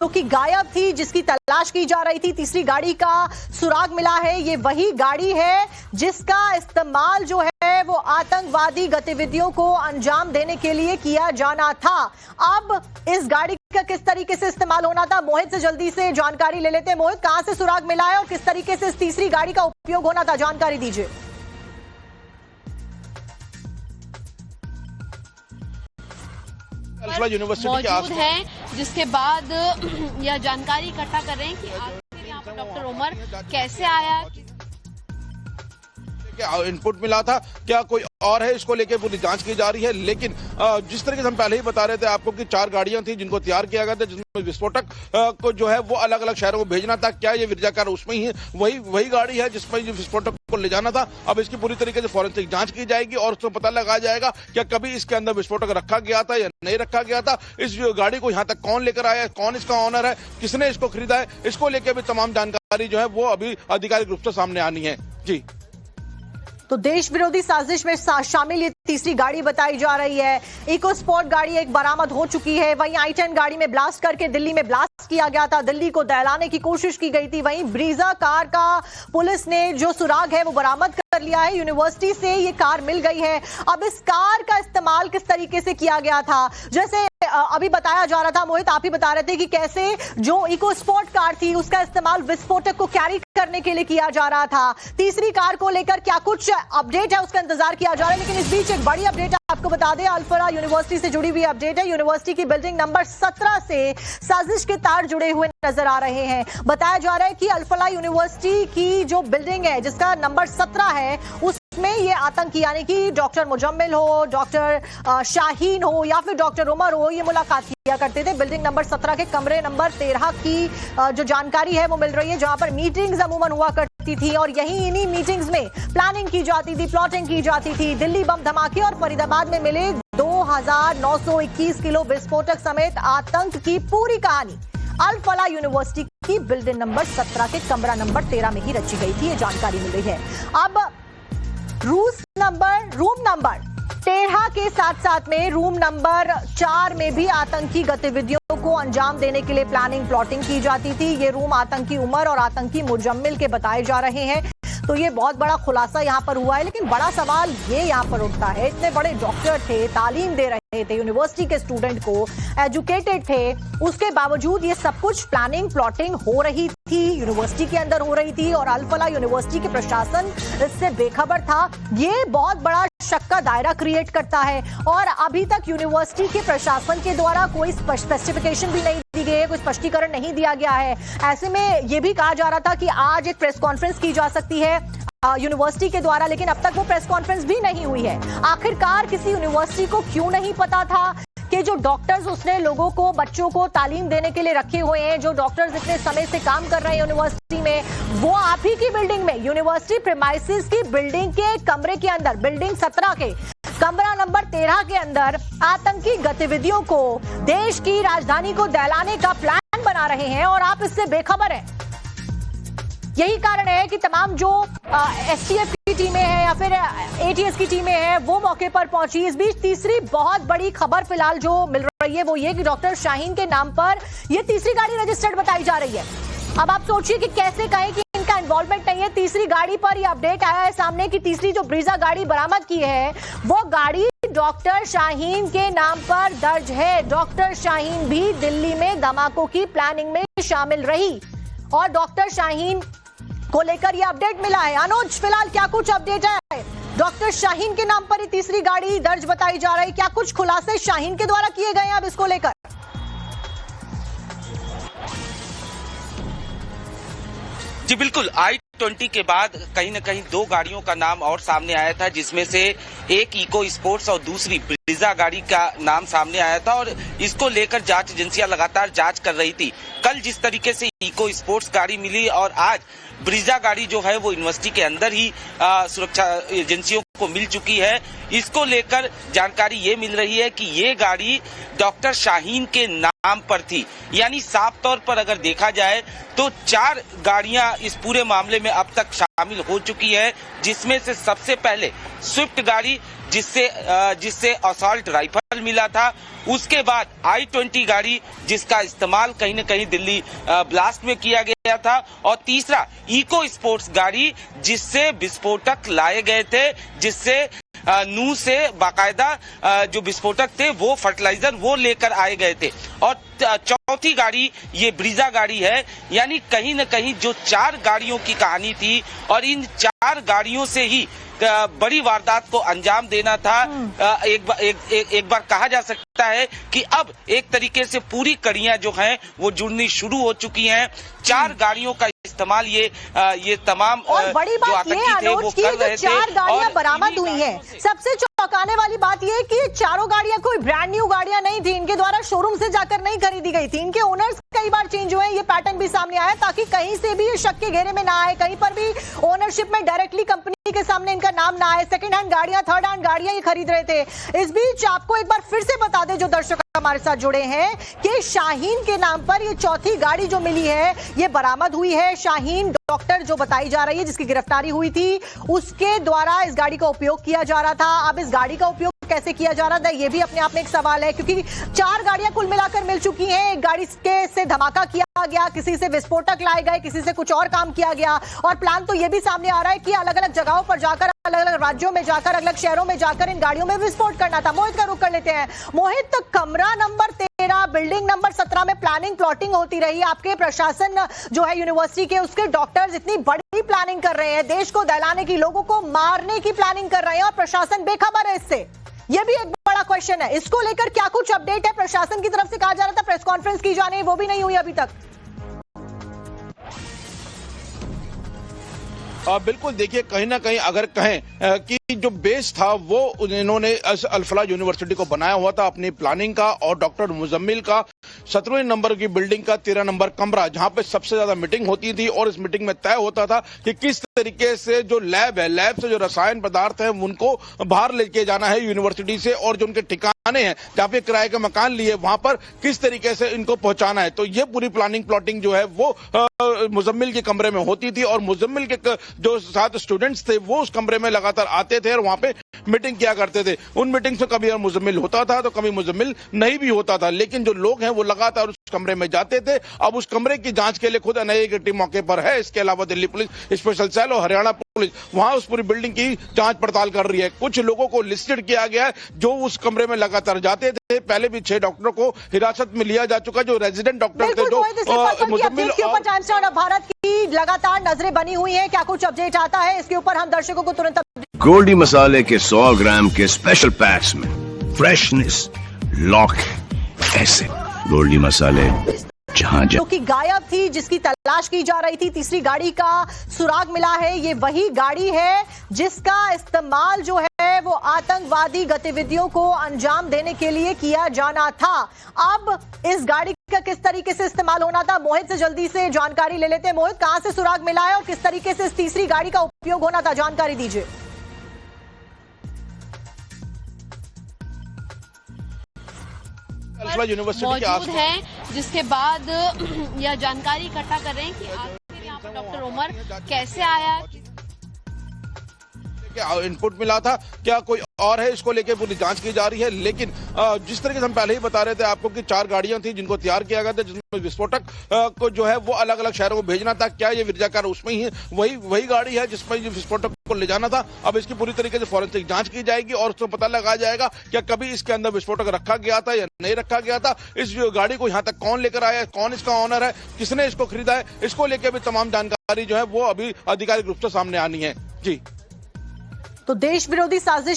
कि गायब थी, जिसकी तलाश की जा रही थी। तीसरी गाड़ी का सुराग मिला है। ये वही गाड़ी है जिसका इस्तेमाल जो है वो आतंकवादी गतिविधियों को अंजाम देने के लिए किया जाना था। अब इस गाड़ी का किस तरीके से इस्तेमाल होना था, मोहित से जल्दी से जानकारी ले लेते हैं। मोहित, कहां से सुराग मिला है और किस तरीके से इस तीसरी गाड़ी का उपयोग होना था, जानकारी दीजिए। यूनिवर्सिटी मौजूद हैं, जिसके बाद यह जानकारी इकट्ठा कर रहे हैं कि आखिर यहाँ पर डॉक्टर उमर कैसे आया, इनपुट मिला था, क्या कोई और है, इसको लेकर पूरी जांच की जा रही है। लेकिन जिस तरीके से हम पहले ही बता रहे थे आपको कि 4 गाड़ियां थी जिनको तैयार किया गया था, जिसमें विस्फोटक को जो है वो अलग अलग शहरों में भेजना था। क्या ये विरजा कार उसमें ही है, वही गाड़ी है जिसमें विस्फोटक को ले जाना था। अब इसकी पूरी तरीके से फॉरेंसिक जांच की जाएगी और उसको पता लगाया जाएगा क्या कभी इसके अंदर विस्फोटक रखा गया था या नहीं रखा गया था। इस गाड़ी को यहाँ तक कौन लेकर आया है, कौन इसका ऑनर है, किसने इसको खरीदा है, इसको लेकर भी तमाम जानकारी जो है वो अभी आधिकारिक रूप से सामने आनी है। जी, तो देश विरोधी साजिश में शामिल ये तीसरी गाड़ी बताई जा रही है। इको स्पोर्ट गाड़ी एक बरामद हो चुकी है। वहीं i10 गाड़ी में ब्लास्ट करके दिल्ली में ब्लास्ट किया गया था, दिल्ली को दहलाने की कोशिश की गई थी। वहीं ब्रीजा कार का पुलिस ने जो सुराग है वो बरामद कर लिया है। यूनिवर्सिटी से ये कार मिल गई है। अब इस कार का इस्तेमाल किस तरीके से किया गया था, जैसे अभी बताया जा रहा था, मोहित आप ही बता रहे थे कि कैसे जो इको स्पोर्ट कार थी उसका इस्तेमाल विस्फोटक को कैरी करने के लिए किया जा रहा था। तीसरी कार को लेकर क्या कुछ अपडेट है, उसका इंतजार किया जा रहा है। लेकिन इस बीच एक बड़ी अपडेट आपको बता दें, अल-फलाह यूनिवर्सिटी से जुड़ी हुई अपडेट है। यूनिवर्सिटी की बिल्डिंग नंबर 17 से साजिश के तार जुड़े हुए नजर आ रहे हैं। बताया जा रहा है कि अल-फलाह यूनिवर्सिटी की जो बिल्डिंग है जिसका नंबर 17 है उसमें ये आतंकी यानी कि डॉक्टर मुजम्मिल हो, डॉक्टर शाहीन हो या फिर डॉक्टर उमर हो, ये मुलाकात किया करते थे। बिल्डिंग नंबर 17 के कमरे नंबर 13 की जो जानकारी है वो मिल रही है, जहां पर मीटिंग्स अमूमन हुआ करती थी और इन्हीं मीटिंग्स में प्लानिंग की जाती थी, प्लॉटिंग की जाती थी। दिल्ली बम धमाके और फरीदाबाद में मिले 2921 किलो विस्फोटक समेत आतंक की पूरी कहानी अल-फलाह यूनिवर्सिटी की बिल्डिंग नंबर 17 के कमरा नंबर 13 में ही रची गई थी, ये जानकारी मिल रही है। अब रूम नंबर 13 के साथ साथ में रूम नंबर 4 में भी आतंकी गतिविधियों को अंजाम देने के लिए प्लानिंग प्लॉटिंग की जाती थी। ये रूम आतंकी उमर और आतंकी मुजम्मिल के बताए जा रहे हैं। तो ये बहुत बड़ा खुलासा यहाँ पर हुआ है। लेकिन बड़ा सवाल ये यहाँ पर उठता है, इतने बड़े डॉक्टर थे, तालीम दे रहे थे यूनिवर्सिटी के स्टूडेंट को, एजुकेटेड थे, उसके बावजूद ये सब कुछ प्लानिंग प्लॉटिंग हो रही थी, यूनिवर्सिटी के अंदर हो रही थी और अल-फलाह यूनिवर्सिटी के प्रशासन इससे बेखबर था। ये बहुत बड़ा शक का दायरा क्रिएट करता है और अभी तक यूनिवर्सिटी के प्रशासन के द्वारा कोई स्पेसिफिकेशन भी नहीं दी गई है, कोई स्पष्टीकरण नहीं दिया गया है। ऐसे में यह भी कहा जा रहा था कि आज एक प्रेस कॉन्फ्रेंस की जा सकती है यूनिवर्सिटी के द्वारा, लेकिन अब तक वो प्रेस कॉन्फ्रेंस भी नहीं हुई है। आखिरकार किसी यूनिवर्सिटी को क्यों नहीं पता था कि जो डॉक्टर्स उसने लोगों को, बच्चों को तालीम देने के लिए रखे हुए हैं, जो डॉक्टर्स इतने समय से काम कर रहे हैं यूनिवर्सिटी में, वो आप ही की बिल्डिंग में, यूनिवर्सिटी प्रीमाइसेस की बिल्डिंग के कमरे के अंदर, बिल्डिंग 17 के कमरा नंबर 13 के अंदर आतंकी गतिविधियों को, देश की राजधानी को दहलाने का प्लान बना रहे हैं और आप इससे बेखबर हैं। यही कारण है कि तमाम जो एसटीएफ की टीमें हैं या फिर एटीएस की टीमें हैं वो मौके पर पहुंची। इस बीच तीसरी बहुत बड़ी खबर फिलहाल जो मिल रही है वो ये कि डॉक्टर शाहीन के नाम पर ये तीसरी गाड़ी रजिस्टर्ड बताई जा रही है। अब आप सोचिए कि कैसे कहें कि इनका इन्वॉल्वमेंट नहीं है। तीसरी गाड़ी पर ये अपडेट आया है सामने कि तीसरी जो ब्रीजा गाड़ी बरामद की है वो गाड़ी डॉक्टर शाहीन के नाम पर दर्ज है। डॉक्टर शाहीन भी दिल्ली में धमाकों की प्लानिंग में शामिल रही और डॉक्टर शाहीन को लेकर यह अपडेट मिला है। अनुज, फिलहाल क्या कुछ अपडेट है? डॉक्टर शाहीन के नाम पर ही तीसरी गाड़ी दर्ज बताई जा रही है, क्या कुछ खुलासे शाहीन के द्वारा किए गए हैं अब इसको लेकर? जी बिल्कुल, i20 के बाद कहीं न कहीं 2 गाड़ियों का नाम और सामने आया था, जिसमें से एक इको स्पोर्ट्स और दूसरी ब्रीजा गाड़ी का नाम सामने आया था और इसको लेकर जांच एजेंसियां लगातार जांच कर रही थी। कल जिस तरीके से इको स्पोर्ट्स गाड़ी मिली और आज ब्रीजा गाड़ी जो है वो यूनिवर्सिटी के अंदर ही सुरक्षा एजेंसियों को मिल चुकी है, इसको लेकर जानकारी ये मिल रही है कि ये गाड़ी डॉक्टर शाहीन के नाम पर थी। यानी साफ तौर पर अगर देखा जाए तो 4 गाड़ियां इस पूरे मामले में अब तक शामिल हो चुकी है, जिसमें से सबसे पहले स्विफ्ट गाड़ी जिससे असॉल्ट राइफल मिला था, उसके बाद I-20 गाड़ी जिसका इस्तेमाल कहीं न कहीं दिल्ली ब्लास्ट में किया गया था, और तीसरा इको स्पोर्ट्स गाड़ी जिससे विस्फोटक लाए गए थे, जिससे नू से बाकायदा जो विस्फोटक थे वो फर्टिलाइजर वो लेकर आए गए थे, और चौथी गाड़ी ये ब्रीजा गाड़ी है। यानी कहीं न कहीं जो 4 गाड़ियों की कहानी थी और इन 4 गाड़ियों से ही बड़ी वारदात को अंजाम देना था। एक बार कहा जा सकता है कि अब एक तरीके से पूरी कड़ियां जो हैं वो जुड़नी शुरू हो चुकी हैं। 4 गाड़ियों का इस्तेमाल ये तमाम और बड़ी बात ये आलोच की जो 4 गाड़ियां बरामद हुई हैं, सबसे चौंकाने वाली बात ये है कि ये चारों गाड़ियां कोई ब्रांड न्यू गाड़ियां नहीं थी, इनके द्वारा शोरूम से जाकर नहीं खरीदी गई थी, इनके ओनर्स कई बार चेंज हुए, ये पैटर्न भी सामने आया ताकि कहीं से भी ये शक के घेरे में ना आए, कहीं पर भी ओनरशिप में डायरेक्टली कंपनी के सामने इनका नाम ना आए, सेकंड हैंड गाड़ियां, थर्ड हैंड गाड़ियां ये खरीद रहे थे। इस बीच आपको एक बार फिर से बता दें जो दर्शक हमारे साथ जुड़े हैं कि शाहीन के नाम पर ये चौथी गाड़ी जो मिली है ये बरामद हुई है। शाहीन डॉक्टर जो बताई जा रही है जिसकी गिरफ्तारी हुई थी, उसके द्वारा इस गाड़ी का उपयोग किया जा रहा था। अब इस गाड़ी का उपयोग कैसे किया जा रहा था ये भी अपने आप में एक सवाल है, क्योंकि 4 गाड़ियां कुल मिलाकर मिल चुकी हैं। एक गाड़ी से धमाका किया गया, किसी से विस्फोटक लाए गए, किसी से कुछ और काम किया गया, और प्लान तो ये भी सामने आ रहा है कि अलग अलग जगहों पर जाकर, अलग अलग राज्यों में जाकर, अलग अलग शहरों में जाकर इन गाड़ियों में विस्फोट करना था। मोहित का रुख कर लेते हैं। मोहित, कमरा नंबर 13, बिल्डिंग नंबर 17 में प्लानिंग प्लॉटिंग होती रही, आपके प्रशासन जो है यूनिवर्सिटी के उसके डॉक्टर्स इतनी बड़ी प्लानिंग कर रहे हैं, देश को दहलाने की, लोगों को मारने की प्लानिंग कर रहे हैं और प्रशासन बेखबर है इससे, ये भी एक बड़ा क्वेश्चन है। इसको लेकर क्या कुछ अपडेट है? प्रशासन की तरफ से कहा जा रहा था प्रेस कॉन्फ्रेंस की जानी है, वो भी नहीं हुई अभी तक। बिल्कुल, देखिए कहीं ना कहीं अगर कहें कि जो बेस था वो इन्होंने अल-फलाह यूनिवर्सिटी को बनाया हुआ था अपनी प्लानिंग का, और डॉक्टर मुजम्मिल का 17वें नंबर की बिल्डिंग का 13 नंबर कमरा जहां पे सबसे ज्यादा मीटिंग होती थी, और इस मीटिंग में तय होता था कि किस तरीके से जो लैब है, लैब से जो रसायन पदार्थ है उनको बाहर लेके जाना है यूनिवर्सिटी से, और जो उनके ठिकाने हैं जहां पे किराए का मकान लिए वहां पर किस तरीके से इनको पहुंचाना है। तो ये पूरी प्लानिंग प्लॉटिंग जो है वो मुजम्मिल के कमरे में होती थी, और मुजम्मिल के जो 7 स्टूडेंट्स थे वो उस कमरे में लगातार आते थे और वहां पे मीटिंग किया करते थे। उन मीटिंग्स में कभी मुजम्मिल होता था तो कभी मुजम्मिल नहीं भी होता था, लेकिन जो लोग हैं वो लगातार उस कमरे में जाते थे। अब उस कमरे की जांच के लिए खुद एनआईए की टीम मौके पर है, इसके अलावा दिल्ली पुलिस स्पेशल सेल और हरियाणा पुलिस वहां उस पूरी बिल्डिंग की जांच पड़ताल कर रही है। कुछ लोगों को लिस्टेड किया गया है जो उस कमरे में लगातार जाते थे। पहले भी 6 डॉक्टरों को हिरासत में लिया जा चुका, जो रेजिडेंट डॉक्टर थे, जो मुजम्मिल और भारत की लगातार नजरें बनी हुई है। क्या कुछ अपडेट आता है इसके ऊपर हम दर्शकों को तुरंत। गोल्डी मसाले के 100 ग्राम के स्पेशल पैक्स में फ्रेशनेस लॉक ऐसे गोल्डी मसाले जो कि गायब थी, जिसकी तलाश की जा रही थी, तीसरी गाड़ी का सुराग मिला है। ये वही गाड़ी है जिसका इस्तेमाल जो है वो आतंकवादी गतिविधियों को अंजाम देने के लिए किया जाना था। अब इस गाड़ी का किस तरीके से इस्तेमाल होना था, मोहित से जल्दी से जानकारी ले लेते हैं। मोहित, कहां से सुराग मिला है और किस तरीके से इस तीसरी गाड़ी का उपयोग होना था, जानकारी दीजिए। मौजूद हैं, जिसके बाद यह जानकारी इकट्ठा कर रहे हैं कि आखिर यहाँ पर डॉक्टर उमर कैसे आया, इनपुट मिला था, क्या कोई और है, इसको लेकर पूरी जांच की जा रही है। लेकिन जिस तरीके से हम पहले ही बता रहे थे आपको कि 4 गाड़ियां थी जिनको तैयार किया गया था, जिसमें विस्फोटक को जो है वो अलग अलग शहरों को भेजना था। क्या ये विरजा कार उसमें ही है, वही गाड़ी है जिसमें विस्फोटक को ले जाना था। अब इसकी पूरी तरीके से फॉरेंसिक जांच की जाएगी और उसको पता लगाया जाएगा क्या कभी इसके अंदर विस्फोटक रखा गया था या नहीं रखा गया था, इस गाड़ी को यहाँ तक कौन लेकर आया, कौन इसका ऑनर है, किसने इसको खरीदा है, इसको लेकर भी तमाम जानकारी जो है वो अभी आधिकारिक रूप से सामने आनी है। जी, तो देश विरोधी साजिश में